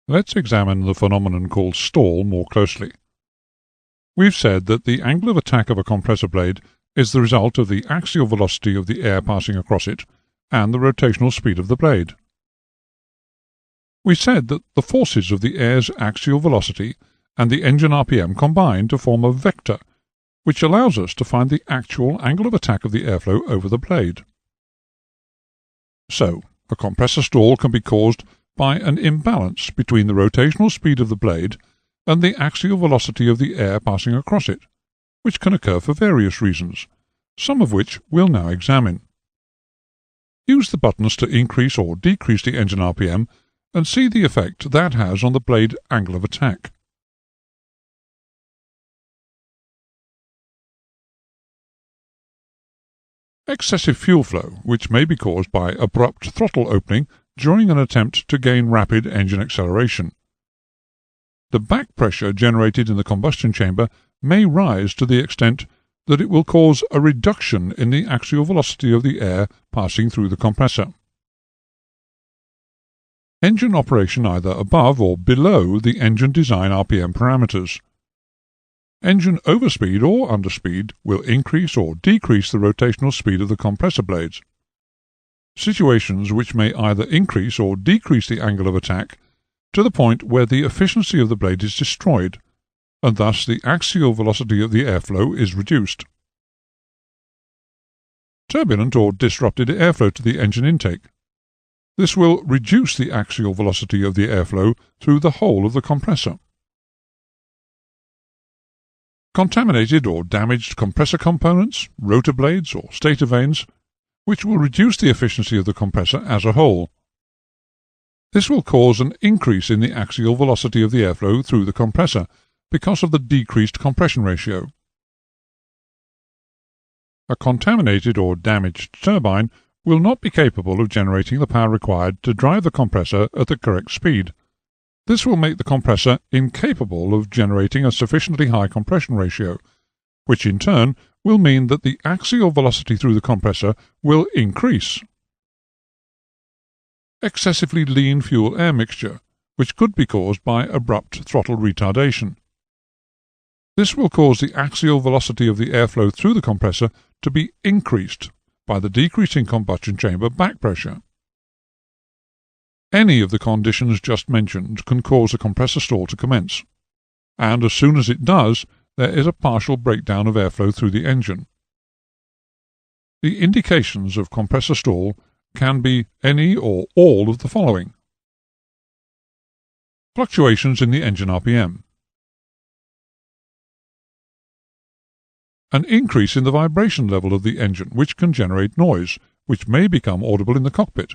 Let's examine the phenomenon called stall more closely. We've said that the angle of attack of a compressor blade is the result of the axial velocity of the air passing across it and the rotational speed of the blade. We said that the forces of the air's axial velocity and the engine RPM combine to form a vector, which allows us to find the actual angle of attack of the airflow over the blade. So, a compressor stall can be caused by an imbalance between the rotational speed of the blade and the axial velocity of the air passing across it, which can occur for various reasons, some of which we'll now examine. Use the buttons to increase or decrease the engine RPM and see the effect that has on the blade angle of attack. Excessive fuel flow, which may be caused by abrupt throttle opening during an attempt to gain rapid engine acceleration. The back pressure generated in the combustion chamber may rise to the extent that it will cause a reduction in the axial velocity of the air passing through the compressor. Engine operation either above or below the engine design RPM parameters. Engine overspeed or underspeed will increase or decrease the rotational speed of the compressor blades. Situations which may either increase or decrease the angle of attack to the point where the efficiency of the blade is destroyed, and thus the axial velocity of the airflow is reduced. Turbulent or disrupted airflow to the engine intake. This will reduce the axial velocity of the airflow through the whole of the compressor. Contaminated or damaged compressor components, rotor blades or stator vanes, which will reduce the efficiency of the compressor as a whole. This will cause an increase in the axial velocity of the airflow through the compressor because of the decreased compression ratio. A contaminated or damaged turbine will not be capable of generating the power required to drive the compressor at the correct speed. This will make the compressor incapable of generating a sufficiently high compression ratio, which in turn will mean that the axial velocity through the compressor will increase. Excessively lean fuel-air mixture, which could be caused by abrupt throttle retardation. This will cause the axial velocity of the airflow through the compressor to be increased by the decreasing combustion chamber back pressure. Any of the conditions just mentioned can cause a compressor stall to commence, and as soon as it does, there is a partial breakdown of airflow through the engine. The indications of compressor stall can be any or all of the following. Fluctuations in the engine RPM. An increase in the vibration level of the engine, which can generate noise, which may become audible in the cockpit,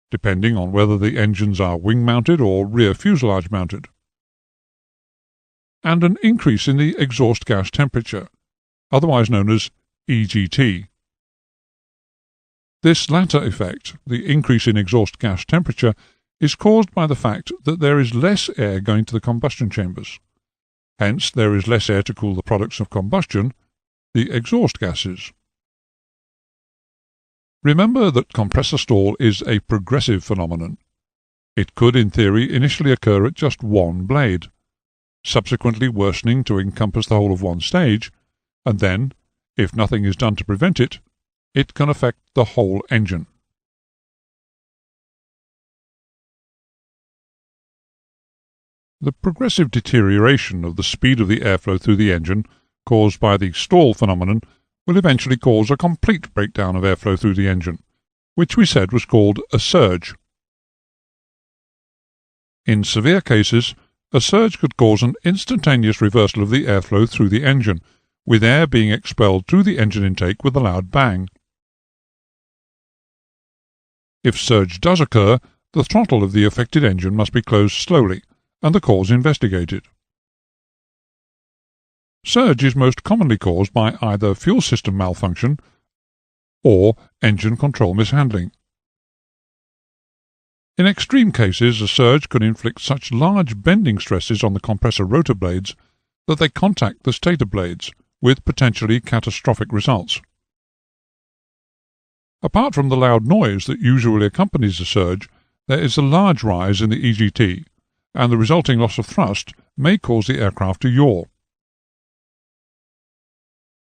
depending on whether the engines are wing-mounted or rear fuselage-mounted. And an increase in the exhaust gas temperature, otherwise known as EGT. This latter effect, the increase in exhaust gas temperature, is caused by the fact that there is less air going to the combustion chambers. Hence, there is less air to cool the products of combustion, the exhaust gases. Remember that compressor stall is a progressive phenomenon. It could, in theory, initially occur at just one blade, subsequently worsening to encompass the whole of one stage, and then, if nothing is done to prevent it, it can affect the whole engine. The progressive deterioration of the speed of the airflow through the engine, caused by the stall phenomenon, will eventually cause a complete breakdown of airflow through the engine, which we said was called a surge. In severe cases, a surge could cause an instantaneous reversal of the airflow through the engine, with air being expelled through the engine intake with a loud bang. If surge does occur, the throttle of the affected engine must be closed slowly, and the cause investigated. Surge is most commonly caused by either fuel system malfunction or engine control mishandling. In extreme cases, a surge can inflict such large bending stresses on the compressor rotor blades that they contact the stator blades, with potentially catastrophic results. Apart from the loud noise that usually accompanies a surge, there is a large rise in the EGT, and the resulting loss of thrust may cause the aircraft to yaw.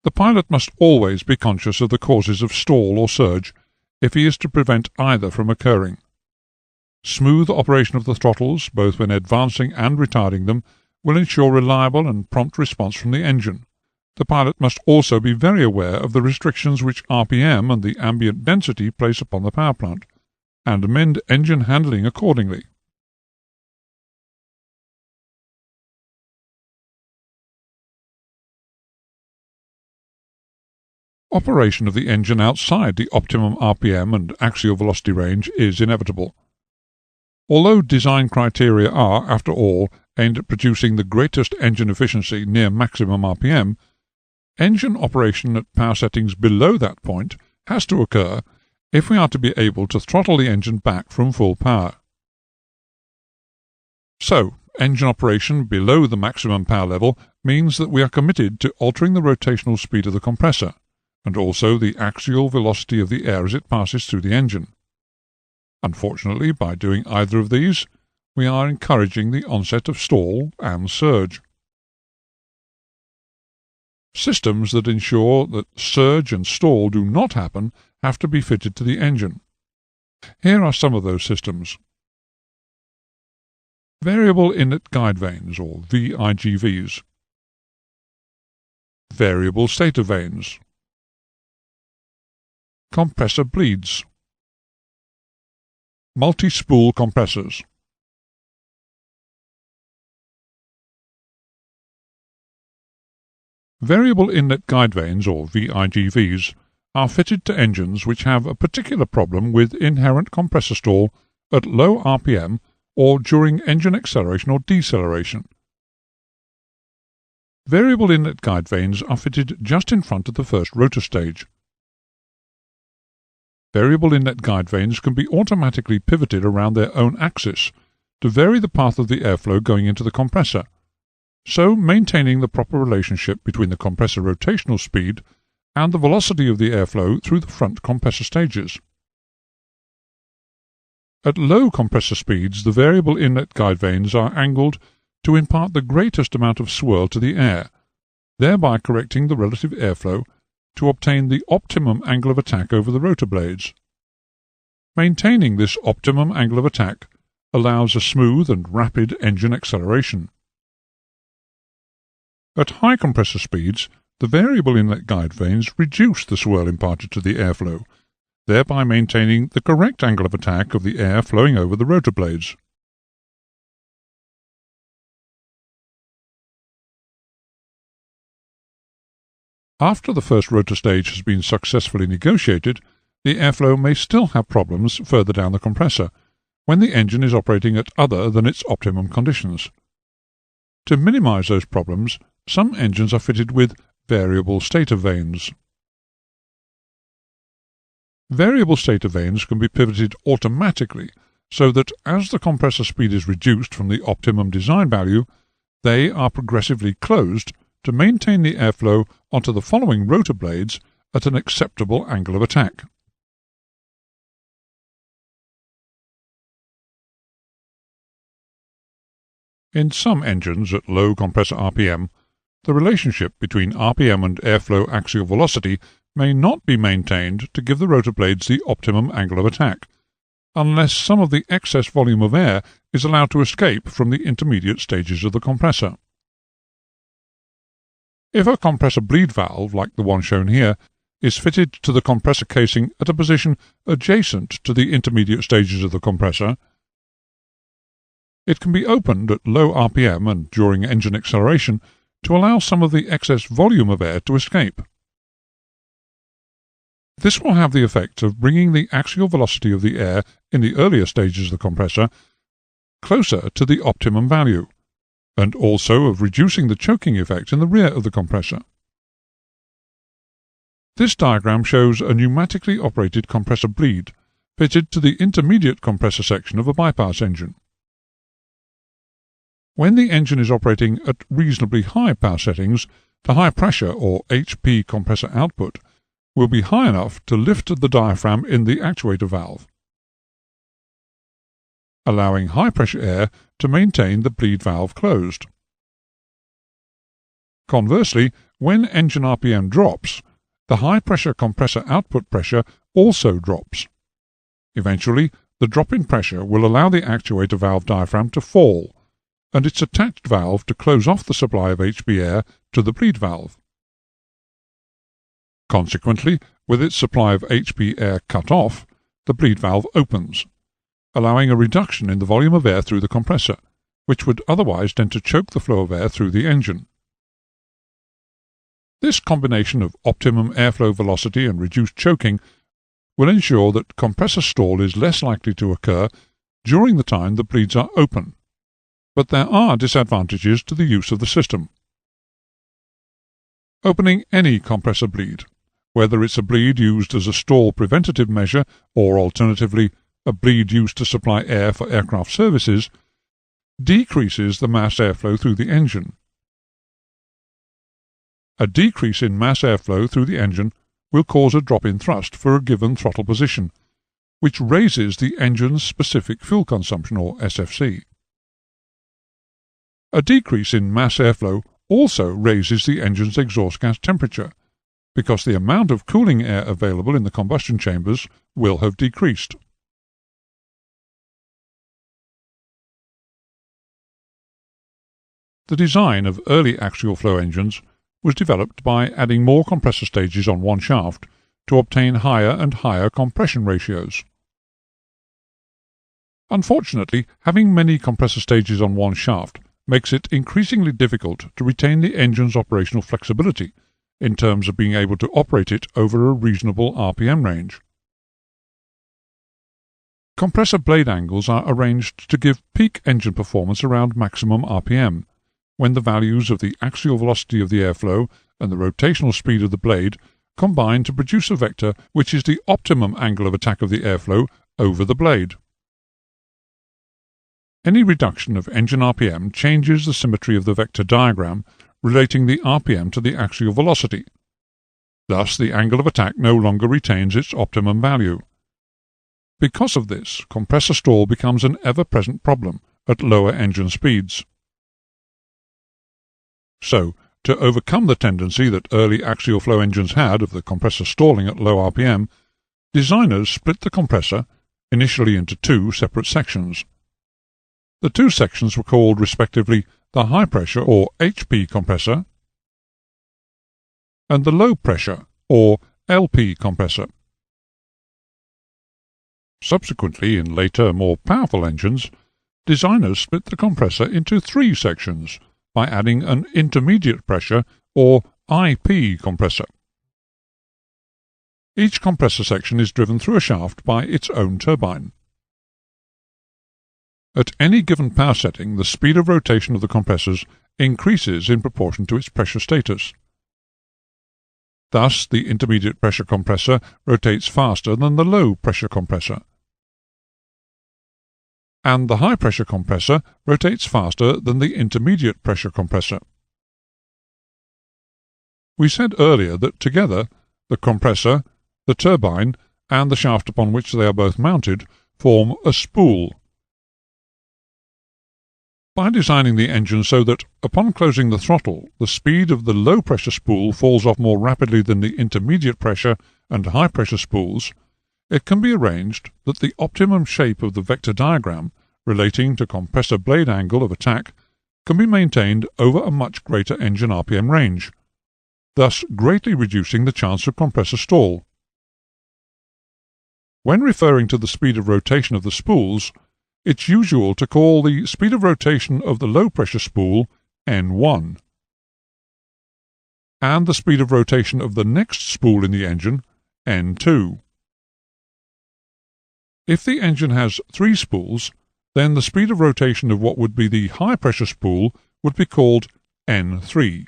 The pilot must always be conscious of the causes of stall or surge if he is to prevent either from occurring. Smooth operation of the throttles, both when advancing and retarding them, will ensure reliable and prompt response from the engine. The pilot must also be very aware of the restrictions which RPM and the ambient density place upon the power plant, and amend engine handling accordingly. Operation of the engine outside the optimum RPM and axial velocity range is inevitable. Although design criteria are, after all, aimed at producing the greatest engine efficiency near maximum RPM, engine operation at power settings below that point has to occur if we are to be able to throttle the engine back from full power. So, engine operation below the maximum power level means that we are committed to altering the rotational speed of the compressor, and also the axial velocity of the air as it passes through the engine. Unfortunately, by doing either of these, we are encouraging the onset of stall and surge. Systems that ensure that surge and stall do not happen have to be fitted to the engine. Here are some of those systems. Variable inlet guide vanes, or VIGVs. Variable stator vanes. Compressor bleeds. Multi-spool compressors. Variable inlet guide vanes, or VIGVs, are fitted to engines which have a particular problem with inherent compressor stall at low RPM or during engine acceleration or deceleration. Variable inlet guide vanes are fitted just in front of the first rotor stage. Variable inlet guide vanes can be automatically pivoted around their own axis to vary the path of the airflow going into the compressor, so maintaining the proper relationship between the compressor rotational speed and the velocity of the airflow through the front compressor stages. At low compressor speeds, the variable inlet guide vanes are angled to impart the greatest amount of swirl to the air, thereby correcting the relative airflow to obtain the optimum angle of attack over the rotor blades. Maintaining this optimum angle of attack allows a smooth and rapid engine acceleration. At high compressor speeds, the variable inlet guide vanes reduce the swirl imparted to the airflow, thereby maintaining the correct angle of attack of the air flowing over the rotor blades. After the first rotor stage has been successfully negotiated, the airflow may still have problems further down the compressor, when the engine is operating at other than its optimum conditions. To minimize those problems, some engines are fitted with variable stator vanes. Variable stator vanes can be pivoted automatically so that as the compressor speed is reduced from the optimum design value, they are progressively closed to maintain the airflow onto the following rotor blades at an acceptable angle of attack. In some engines at low compressor RPM, the relationship between RPM and airflow axial velocity may not be maintained to give the rotor blades the optimum angle of attack, unless some of the excess volume of air is allowed to escape from the intermediate stages of the compressor. If a compressor bleed valve, like the one shown here, is fitted to the compressor casing at a position adjacent to the intermediate stages of the compressor, it can be opened at low RPM and during engine acceleration to allow some of the excess volume of air to escape. This will have the effect of bringing the axial velocity of the air in the earlier stages of the compressor closer to the optimum value, and also of reducing the choking effect in the rear of the compressor. This diagram shows a pneumatically operated compressor bleed fitted to the intermediate compressor section of a bypass engine. When the engine is operating at reasonably high power settings, the high pressure or HP compressor output will be high enough to lift the diaphragm in the actuator valve. allowing high-pressure air to maintain the bleed valve closed. Conversely, when engine RPM drops, the high-pressure compressor output pressure also drops. Eventually, the drop in pressure will allow the actuator valve diaphragm to fall, and its attached valve to close off the supply of HP air to the bleed valve. Consequently, with its supply of HP air cut off, the bleed valve opens, allowing a reduction in the volume of air through the compressor, which would otherwise tend to choke the flow of air through the engine. This combination of optimum airflow velocity and reduced choking will ensure that compressor stall is less likely to occur during the time the bleeds are open, but there are disadvantages to the use of the system. Opening any compressor bleed, whether it's a bleed used as a stall preventative measure or alternatively a bleed used to supply air for aircraft services, decreases the mass airflow through the engine. A decrease in mass airflow through the engine will cause a drop in thrust for a given throttle position, which raises the engine's specific fuel consumption, or SFC. A decrease in mass airflow also raises the engine's exhaust gas temperature, because the amount of cooling air available in the combustion chambers will have decreased. The design of early axial flow engines was developed by adding more compressor stages on one shaft to obtain higher and higher compression ratios. Unfortunately, having many compressor stages on one shaft makes it increasingly difficult to retain the engine's operational flexibility in terms of being able to operate it over a reasonable RPM range. Compressor blade angles are arranged to give peak engine performance around maximum RPM, when the values of the axial velocity of the airflow and the rotational speed of the blade combine to produce a vector which is the optimum angle of attack of the airflow over the blade. Any reduction of engine RPM changes the symmetry of the vector diagram relating the RPM to the axial velocity. Thus, the angle of attack no longer retains its optimum value. Because of this, compressor stall becomes an ever-present problem at lower engine speeds. So, to overcome the tendency that early axial flow engines had of the compressor stalling at low RPM, designers split the compressor, initially into two separate sections. The two sections were called respectively the high-pressure or HP compressor and the low-pressure or LP compressor. Subsequently, in later, more powerful engines, designers split the compressor into three sections by adding an intermediate pressure or IP compressor. Each compressor section is driven through a shaft by its own turbine. At any given power setting, the speed of rotation of the compressors increases in proportion to its pressure status. Thus, the intermediate pressure compressor rotates faster than the low pressure compressor, and the high pressure compressor rotates faster than the intermediate pressure compressor. We said earlier that together the compressor, the turbine, and the shaft upon which they are both mounted form a spool. By designing the engine so that, upon closing the throttle, the speed of the low-pressure spool falls off more rapidly than the intermediate pressure and high-pressure spools, it can be arranged that the optimum shape of the vector diagram relating to compressor blade angle of attack can be maintained over a much greater engine RPM range, thus greatly reducing the chance of compressor stall. When referring to the speed of rotation of the spools, it's usual to call the speed of rotation of the low-pressure spool N1, and the speed of rotation of the next spool in the engine N2. If the engine has 3 spools, then the speed of rotation of what would be the high-pressure spool would be called N3.